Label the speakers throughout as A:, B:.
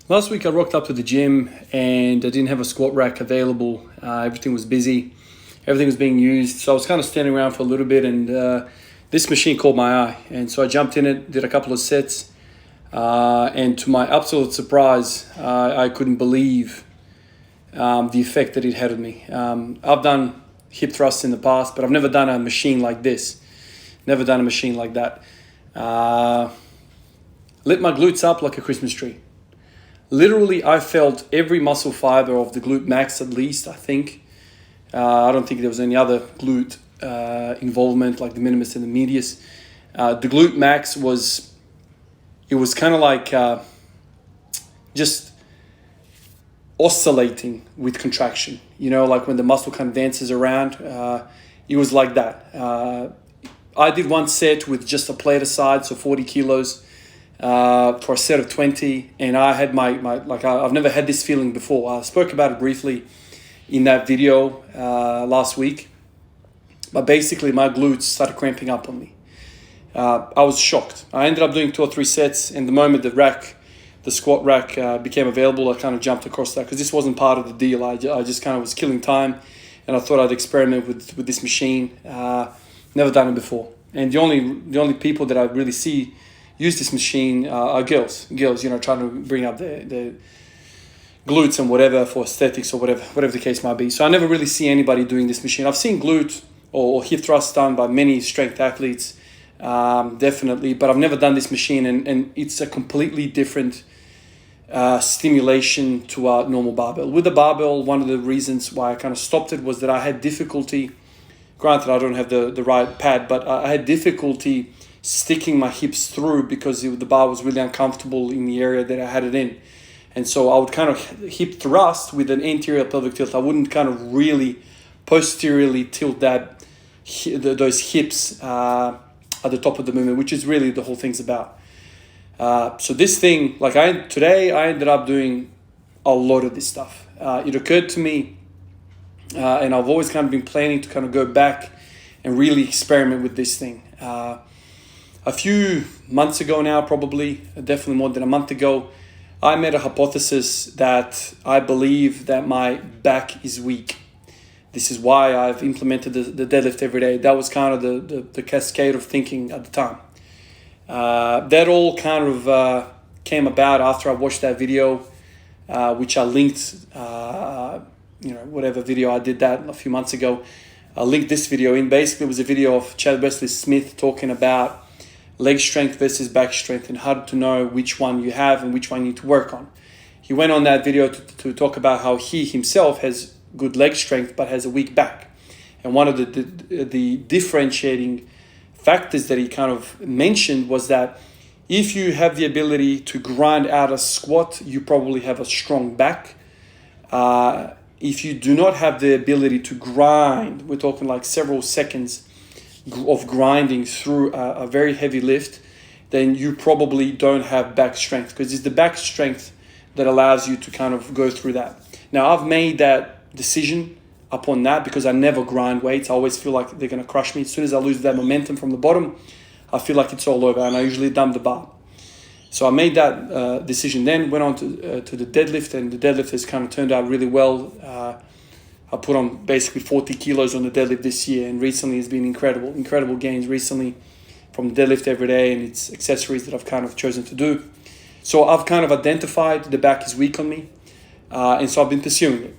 A: Last week I rocked up to the gym and I didn't have a squat rack available. Everything was busy. Everything was being used. So I was kind of standing around for a little bit and this machine caught my eye. And so I jumped in it, did a couple of sets. And to my absolute surprise, I couldn't believe the effect that it had on me. I've done hip thrusts in the past, but I've never done a machine like this. Never done a machine like that. Lit my glutes up like a Christmas tree. Literally, I felt every muscle fiber of the glute max at least, I think. I don't think there was any other glute involvement like the minimus and the medius. The glute max was kind of like just oscillating with contraction. You know, like when the muscle kind of dances around, it was like that. I did one set with just a plate aside, so 40 kilos. For a set of 20, and I had I've never had this feeling before. I spoke about it briefly in that video last week, but basically my glutes started cramping up on me. I was shocked. I ended up doing 2 or 3 sets, and the moment the squat rack became available, I kind of jumped across that because this wasn't part of the deal. I just kind of was killing time, and I thought I'd experiment with this machine. Never done it before, and the only people that I really see use this machine are girls, you know, trying to bring up the glutes and whatever for aesthetics or whatever the case might be. So I never really see anybody doing this machine. I've seen glute or hip thrusts done by many strength athletes, definitely, but I've never done this machine, and it's a completely different stimulation to our normal barbell. With the barbell, one of the reasons why I kind of stopped it was that I had difficulty, granted I don't have the right pad, but I had difficulty sticking my hips through because the bar was really uncomfortable in the area that I had it in. And so I would kind of hip thrust with an anterior pelvic tilt. I wouldn't kind of really posteriorly tilt those hips at the top of the movement, which is really the whole thing's about. So this thing, today I ended up doing a lot of this stuff. It occurred to me, and I've always kind of been planning to kind of go back and really experiment with this thing. A few months ago now, probably, definitely more than a month ago, I made a hypothesis that I believe that my back is weak. This is why I've implemented the deadlift every day. That was kind of the cascade of thinking at the time. That all kind of came about after I watched that video, which I linked, whatever video I did that a few months ago. I linked this video in. Basically, it was a video of Chad Wesley Smith talking about leg strength versus back strength and how to know which one you have and which one you need to work on. He went on that video to talk about how he himself has good leg strength but has a weak back. And one of the differentiating factors that he kind of mentioned was that if you have the ability to grind out a squat, you probably have a strong back. If you do not have the ability to grind, we're talking like several seconds of grinding through a very heavy lift, then you probably don't have back strength, because it's the back strength that allows you to kind of go through that. Now, I've made that decision upon that because I never grind weights. I always feel like they're going to crush me. As soon as I lose that momentum from the bottom, I feel like it's all over, and I usually dump the bar. So I made that decision, then went on to the deadlift, and the deadlift has kind of turned out really well. I put on basically 40 kilos on the deadlift this year, and recently it's been incredible gains recently from the deadlift every day and its accessories that I've kind of chosen to do. So I've kind of identified the back is weak on me, and so I've been pursuing it.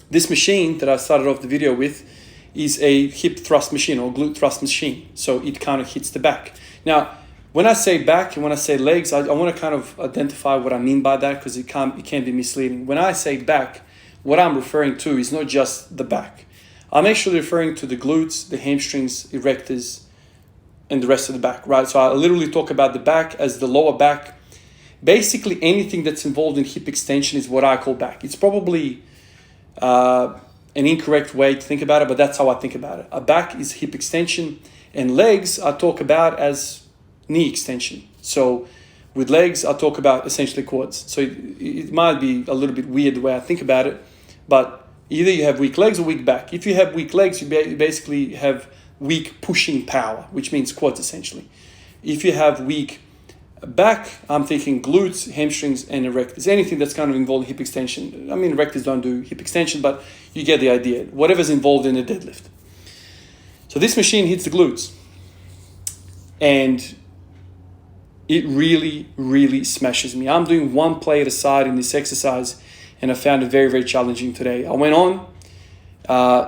A: This machine that I started off the video with is a hip thrust machine or glute thrust machine, so it kind of hits the back. Now, when I say back and when I say legs, I want to kind of identify what I mean by that, because it can be misleading. When I say back, what I'm referring to is not just the back. I'm actually referring to the glutes, the hamstrings, erectors, and the rest of the back, right? So I literally talk about the back as the lower back. Basically, anything that's involved in hip extension is what I call back. It's probably an incorrect way to think about it, but that's how I think about it. A back is hip extension, and legs I talk about as knee extension. So with legs, I talk about essentially quads. So it might be a little bit weird the way I think about it, but either you have weak legs or weak back. If you have weak legs, you basically have weak pushing power, which means quads essentially. If you have weak Back, I'm thinking glutes, hamstrings, and erectors. Anything that's kind of involved hip extension. I mean, erectors don't do hip extension, but you get the idea. Whatever's involved in a deadlift. So this machine hits the glutes. And it really, really smashes me. I'm doing one play at a side in this exercise, and I found it very, very challenging today. I went on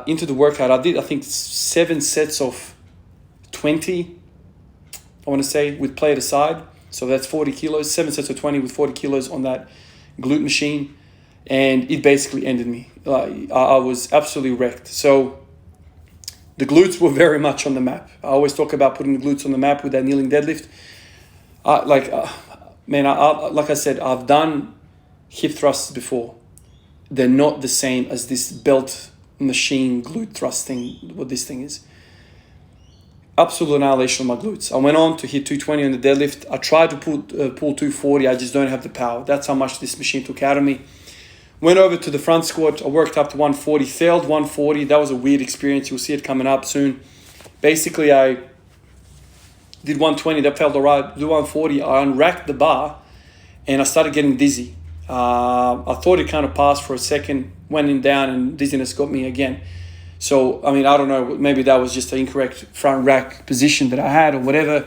A: into the workout. I did, I think, 7 sets of 20, I want to say, with play at a side. So that's 40 kilos, 7 sets of 20 with 40 kilos on that glute machine. And it basically ended me. I was absolutely wrecked. So the glutes were very much on the map. I always talk about putting the glutes on the map with that kneeling deadlift. Like I said, I've done hip thrusts before. They're not the same as this belt machine glute thrust thing, what this thing is. Absolute annihilation on my glutes. I went on to hit 220 on the deadlift. I tried to pull 240. I just don't have the power. That's how much this machine took out of me. Went over to the front squat. I worked up to 140. Failed 140. That was a weird experience. You'll see it coming up soon. Basically, I did 120. That felt all right. Did 140. I unracked the bar, and I started getting dizzy. I thought it kind of passed for a second. Went in down, and dizziness got me again. So, I mean, I don't know, maybe that was just an incorrect front rack position that I had or whatever.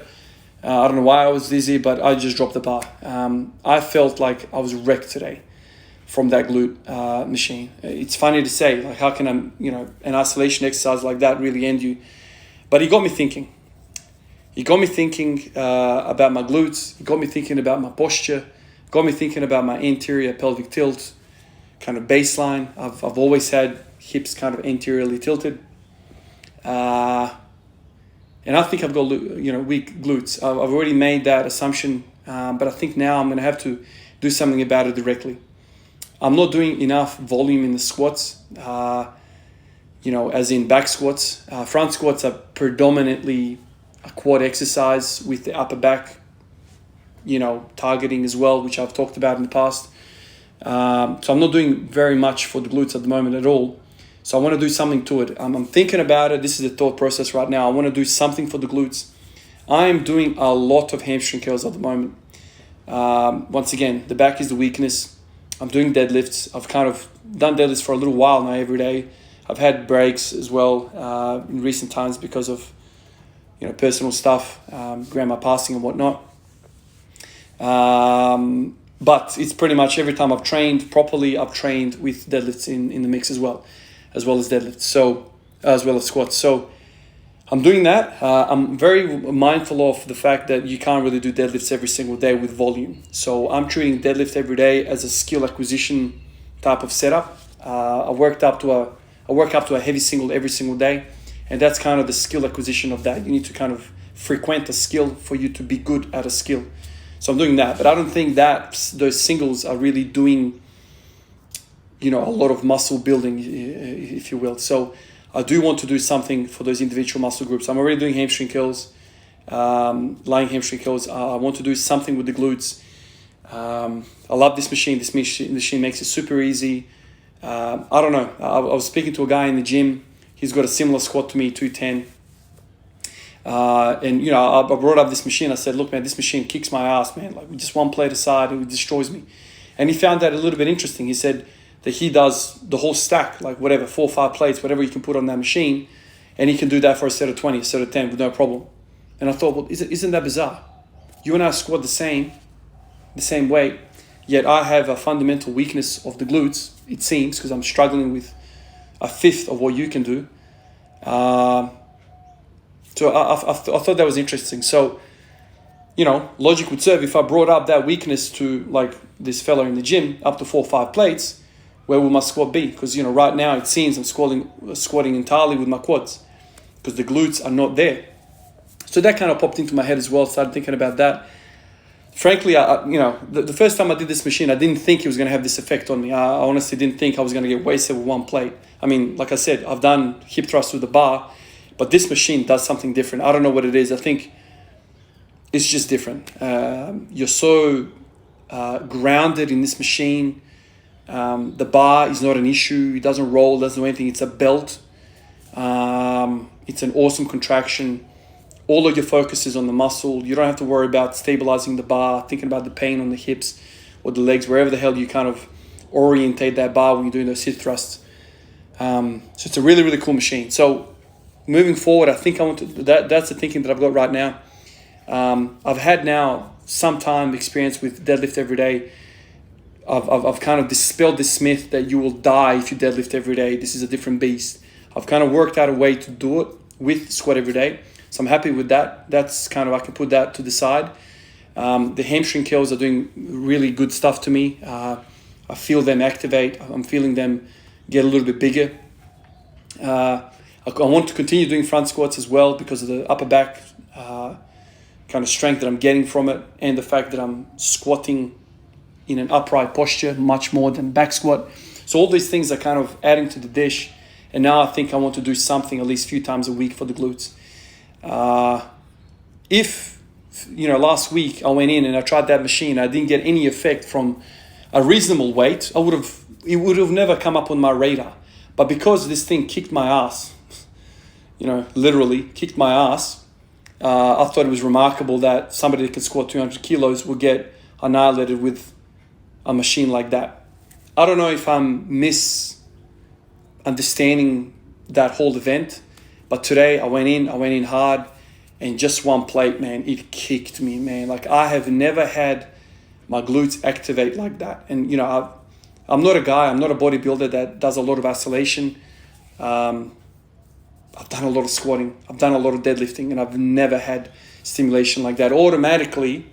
A: I don't know why I was dizzy, but I just dropped the bar. I felt like I was wrecked today from that glute machine. It's funny to say, like, how can an isolation exercise like that really end you? But it got me thinking. It got me thinking about my glutes. It got me thinking about my posture. It got me thinking about my anterior pelvic tilt, kind of baseline. I've always had hips kind of anteriorly tilted, and I think I've got weak glutes. I've already made that assumption, but I think now I'm going to have to do something about it directly. I'm not doing enough volume in the squats, as in back squats. Front squats are predominantly a quad exercise with the upper back, targeting as well, which I've talked about in the past. So I'm not doing very much for the glutes at the moment at all. So I want to do something to it. I'm thinking about it. This is the thought process right now. I want to do something for the glutes. I am doing a lot of hamstring curls at the moment. Once again, the back is the weakness. I'm doing deadlifts. I've kind of done deadlifts for a little while now every day. I've had breaks as well in recent times because of personal stuff, grandma passing and whatnot. But it's pretty much every time I've trained properly, I've trained with deadlifts in the mix as well as deadlifts, so as well as squats. So I'm doing that. I'm very mindful of the fact that you can't really do deadlifts every single day with volume. So I'm treating deadlift every day as a skill acquisition type of setup. I work up to a heavy single every single day, and that's kind of the skill acquisition of that. You need to kind of frequent a skill for you to be good at a skill. So I'm doing that, but I don't think that those singles are really doing, a lot of muscle building, if you will. So I do want to do something for those individual muscle groups. I'm already doing hamstring curls, lying hamstring curls. I want to do something with the glutes. I love this machine. This machine makes it super easy. I don't know. I was speaking to a guy in the gym. He's got a similar squat to me, 210. And I brought up this machine. I said, look, man, this machine kicks my ass, man. Like, just one plate aside, it destroys me. And he found that a little bit interesting. He said that he does the whole stack, like whatever, 4 or 5 plates, whatever you can put on that machine, and he can do that for a set of 20, a set of 10 with no problem. And I thought, well, isn't that bizarre? You and I squat the same weight, yet I have a fundamental weakness of the glutes, it seems, because I'm struggling with a fifth of what you can do. So I thought that was interesting. So, logic would serve if I brought up that weakness to like this fellow in the gym up to 4 or 5 plates, where will my squat be? Because, right now it seems I'm squatting entirely with my quads because the glutes are not there. So that kind of popped into my head as well. Started thinking about that. Frankly, the first time I did this machine, I didn't think it was going to have this effect on me. I honestly didn't think I was going to get wasted with one plate. I mean, like I said, I've done hip thrusts with the bar, but this machine does something different. I don't know what it is. I think it's just different. You're so grounded in this machine. The bar is not an issue. It doesn't roll, doesn't do anything. It's a belt. It's an awesome contraction. all of your focus is on the muscle. You don't have to worry about stabilizing the bar, thinking about the pain on the hips or the legs, wherever the hell you kind of orientate that bar when you're doing those hip thrusts. So it's a really, really cool machine. So moving forward, I think I want to, that's the thinking that I've got right now. I've had now some time experience with deadlift every day. I've kind of dispelled this myth that you will die if you deadlift every day. This is a different beast. I've kind of worked out a way to do it with squat every day. So I'm happy with that. That's kind of, I can put that to the side. The hamstring curls are doing really good stuff to me. I feel them activate. I'm feeling them get a little bit bigger. I want to continue doing front squats as well because of the upper back kind of strength that I'm getting from it, and the fact that I'm squatting in an upright posture much more than back squat. So all these things are kind of adding to the dish. And now I think I want to do something at least a few times a week for the glutes. If, last week I went in and I tried that machine, I didn't get any effect from a reasonable weight, it would have never come up on my radar. But because this thing kicked my ass, literally kicked my ass, I thought it was remarkable that somebody that can squat 200 kilos would get annihilated with a machine like that. I don't know if I'm misunderstanding that whole event, but today I went in hard, and just one plate, man, it kicked me, man. Like, I have never had my glutes activate like that. And, I'm not a bodybuilder that does a lot of isolation. I've done a lot of squatting. I've done a lot of deadlifting, and I've never had stimulation like that. Automatically,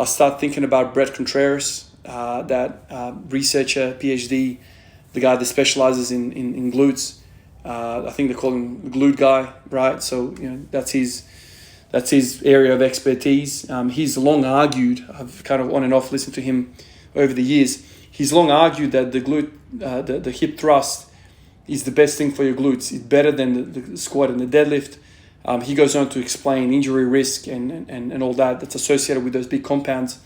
A: I start thinking about Brett Contreras, that researcher, PhD, the guy that specializes in glutes. I think they call him the glute guy, right? So that's his area of expertise. He's long argued. I've kind of on and off listened to him over the years. He's long argued that the glute, the hip thrust, is the best thing for your glutes. It's better than the squat and the deadlift. He goes on to explain injury risk and all that's associated with those big compounds.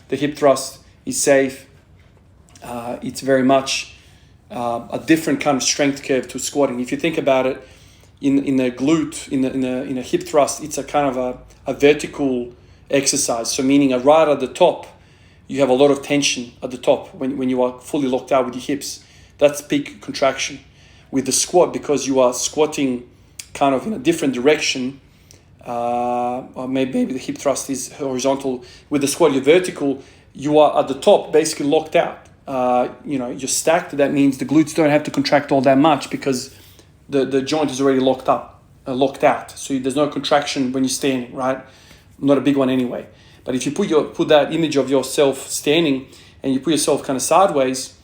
A: The hip thrust is safe. It's very much a different kind of strength curve to squatting. If you think about it, in the glute, in a hip thrust, it's a kind of a vertical exercise. So meaning right at the top, you have a lot of tension at the top when you are fully locked out with your hips. That's peak contraction. With the squat, because you are squatting kind of in a different direction, or maybe the hip thrust is horizontal. With the squat, you're vertical. You are at the top, basically locked out. You're stacked. That means the glutes don't have to contract all that much because the joint is already locked out. So there's no contraction when you're standing, right? Not a big one anyway. But if you put that image of yourself standing and you put yourself kind of sideways,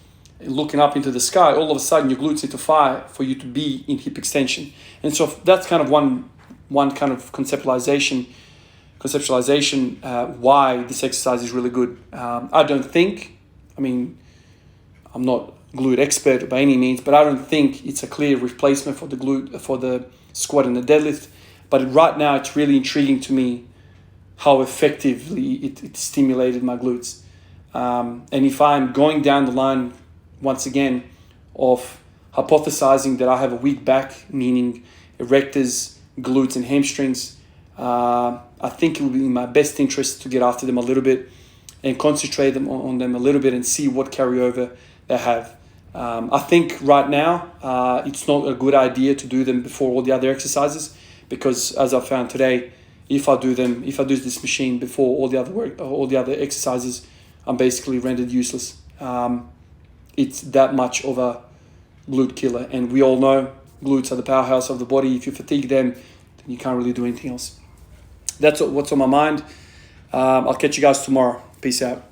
A: looking up into the sky, all of a sudden your glutes need to fire for you to be in hip extension. And so that's kind of one kind of conceptualization why this exercise is really good. I'm not glute expert by any means, but I don't think it's a clear replacement for the squat and the deadlift. But right now it's really intriguing to me how effectively it stimulated my glutes. And if I'm going down the line once again of hypothesizing that I have a weak back, meaning erectors, glutes and hamstrings, I think it would be in my best interest to get after them a little bit and concentrate on them a little bit and see what carryover they have. I think right now it's not a good idea to do them before all the other exercises, because as I found today, if I do this machine before all the other exercises, I'm basically rendered useless. It's that much of a glute killer, and we all know glutes are the powerhouse of the body. If you fatigue them, then you can't really do anything else. That's what's on my mind. I'll catch you guys tomorrow. Peace out.